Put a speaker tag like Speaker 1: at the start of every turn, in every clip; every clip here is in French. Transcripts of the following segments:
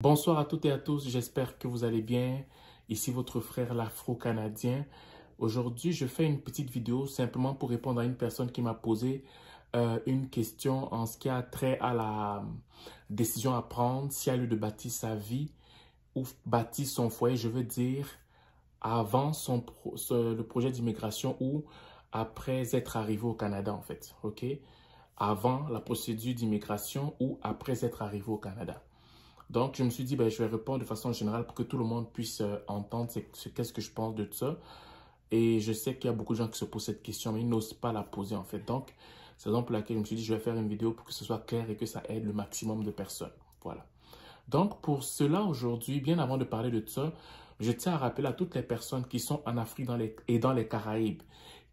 Speaker 1: Bonsoir à toutes et à tous, j'espère que vous allez bien. Ici votre frère l'Afro-Canadien. Aujourd'hui, je fais une petite vidéo simplement pour répondre à une personne qui m'a posé une question en ce qui a trait à la décision à prendre, si elle a lieu de bâtir sa vie ou bâtir son foyer, je veux dire, avant le projet d'immigration ou après être arrivé au Canada en fait, ok? Avant la procédure d'immigration ou après être arrivé au Canada. Donc, je me suis dit, ben, je vais répondre de façon générale pour que tout le monde puisse entendre qu'est-ce que je pense de ça. Et je sais qu'il y a beaucoup de gens qui se posent cette question, mais ils n'osent pas la poser en fait. Donc, c'est la raison pour laquelle je me suis dit, je vais faire une vidéo pour que ce soit clair et que ça aide le maximum de personnes. Voilà. Donc, pour cela, aujourd'hui, bien avant de parler de ça, je tiens à rappeler à toutes les personnes qui sont en Afrique et dans les Caraïbes,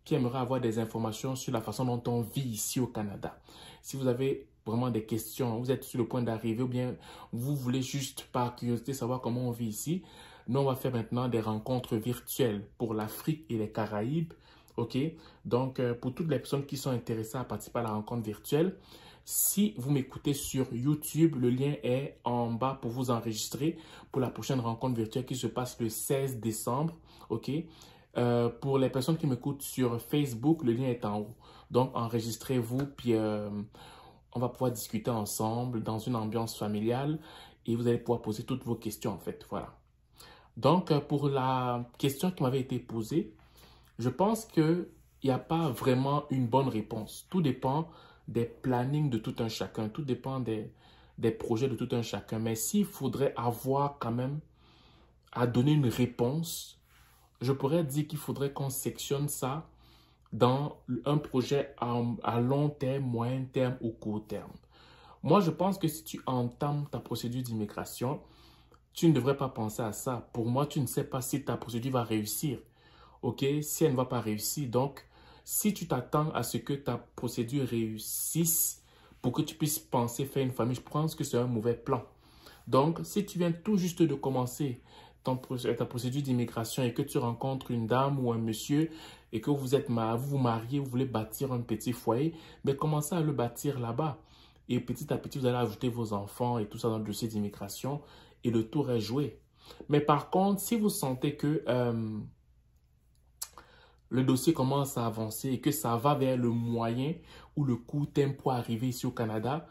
Speaker 1: qui aimeraient avoir des informations sur la façon dont on vit ici au Canada. Si vous avez vraiment des questions, vous êtes sur le point d'arriver ou bien vous voulez juste par curiosité savoir comment on vit ici, nous on va faire maintenant des rencontres virtuelles pour l'Afrique et les Caraïbes. Ok, donc pour toutes les personnes qui sont intéressées à participer à la rencontre virtuelle, si vous m'écoutez sur YouTube, le lien est en bas pour vous enregistrer pour la prochaine rencontre virtuelle qui se passe le 16 décembre. Ok. Pour les personnes qui m'écoutent sur Facebook, le lien est en haut. Donc, enregistrez-vous, puis on va pouvoir discuter ensemble dans une ambiance familiale et vous allez pouvoir poser toutes vos questions, en fait. Voilà. Donc, pour la question qui m'avait été posée, je pense qu'il n'y a pas vraiment une bonne réponse. Tout dépend des plannings de tout un chacun. Tout dépend des projets de tout un chacun. Mais s'il faudrait avoir quand même à donner une réponse, je pourrais dire qu'il faudrait qu'on sectionne ça dans un projet à long terme, moyen terme ou court terme. Moi, je pense que si tu entames ta procédure d'immigration, tu ne devrais pas penser à ça. Pour moi, tu ne sais pas si ta procédure va réussir. OK? Si elle ne va pas réussir. Donc, si tu t'attends à ce que ta procédure réussisse pour que tu puisses penser faire une famille, je pense que c'est un mauvais plan. Donc, si tu viens tout juste de commencer ta procédure d'immigration et que tu rencontres une dame ou un monsieur et que vous vous mariez, vous voulez bâtir un petit foyer, mais commencez à le bâtir là-bas. Et petit à petit, vous allez ajouter vos enfants et tout ça dans le dossier d'immigration et le tour est joué. Mais par contre, si vous sentez que le dossier commence à avancer et que ça va vers le moyen ou le court terme pour arriver ici au Canada,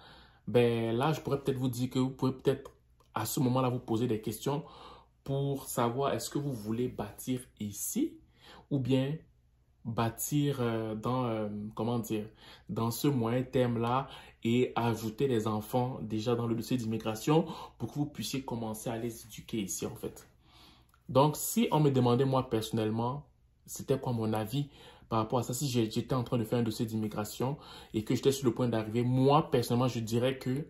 Speaker 1: ben là, je pourrais peut-être vous dire que vous pouvez peut-être à ce moment-là vous poser des questions pour savoir est-ce que vous voulez bâtir ici ou bien bâtir comment dire, dans ce moyen terme-là et ajouter les enfants déjà dans le dossier d'immigration pour que vous puissiez commencer à les éduquer ici en fait. Donc, si on me demandait moi personnellement, c'était quoi mon avis par rapport à ça, si j'étais en train de faire un dossier d'immigration et que j'étais sur le point d'arriver, moi personnellement, je dirais que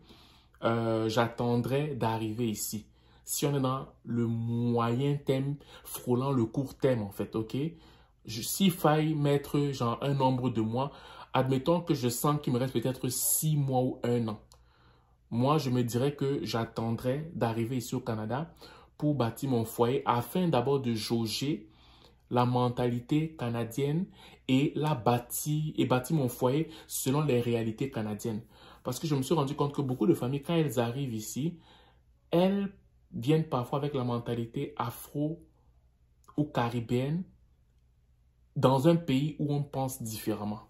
Speaker 1: j'attendrais d'arriver ici. Si on est dans le moyen terme, frôlant le court terme en fait, ok? S'il faille mettre genre un nombre de mois, admettons que je sens qu'il me reste peut-être 6 mois ou 1 an. Moi, je me dirais que j'attendrai d'arriver ici au Canada pour bâtir mon foyer afin d'abord de jauger la mentalité canadienne et bâtir mon foyer selon les réalités canadiennes. Parce que je me suis rendu compte que beaucoup de familles, quand elles arrivent ici, elles viennent parfois avec la mentalité afro ou caribéenne dans un pays où on pense différemment.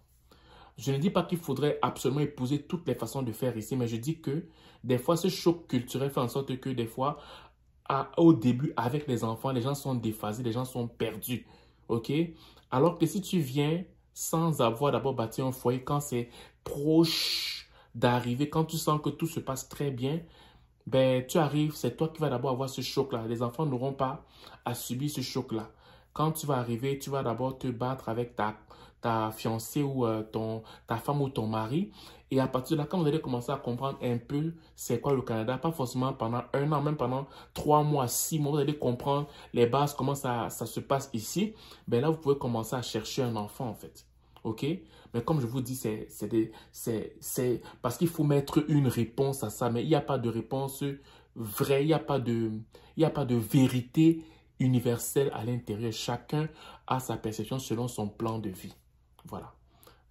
Speaker 1: Je ne dis pas qu'il faudrait absolument épouser toutes les façons de faire ici, mais je dis que des fois, ce choc culturel fait en sorte que des fois, au début, avec les enfants, les gens sont déphasés, les gens sont perdus. OK? Alors que si tu viens sans avoir d'abord bâti un foyer, quand c'est proche d'arriver, quand tu sens que tout se passe très bien, ben, tu arrives, c'est toi qui vas d'abord avoir ce choc-là. Les enfants n'auront pas à subir ce choc-là. Quand tu vas arriver, tu vas d'abord te battre avec ta fiancée ou ta femme ou ton mari. Et à partir de là, quand vous allez commencer à comprendre un peu c'est quoi le Canada, pas forcément pendant 1 an, même pendant 3 mois, 6 mois, vous allez comprendre les bases, comment ça se passe ici. Ben là, vous pouvez commencer à chercher un enfant en fait. OK? Mais comme je vous dis, c'est parce qu'il faut mettre une réponse à ça. Mais il n'y a pas de réponse vraie, il n'y a pas de vérité universelle à l'intérieur. Chacun a sa perception selon son plan de vie. Voilà.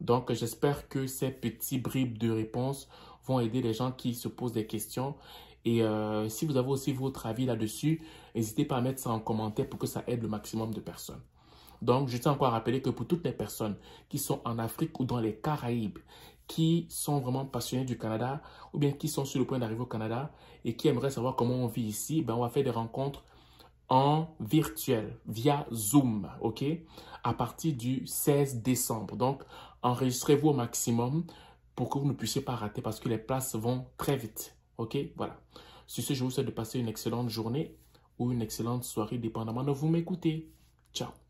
Speaker 1: Donc, j'espère que ces petits bribes de réponses vont aider les gens qui se posent des questions Et si vous avez aussi votre avis là-dessus, n'hésitez pas à mettre ça en commentaire pour que ça aide le maximum de personnes. Donc, je tiens encore à rappeler que pour toutes les personnes qui sont en Afrique ou dans les Caraïbes, qui sont vraiment passionnés du Canada ou bien qui sont sur le point d'arriver au Canada et qui aimeraient savoir comment on vit ici, ben on va faire des rencontres en virtuel via Zoom, ok, à partir du 16 décembre. Donc, enregistrez-vous au maximum pour que vous ne puissiez pas rater parce que les places vont très vite, ok, voilà. Sur ce, je vous souhaite de passer une excellente journée ou une excellente soirée, dépendamment de vous m'écoutez. Ciao.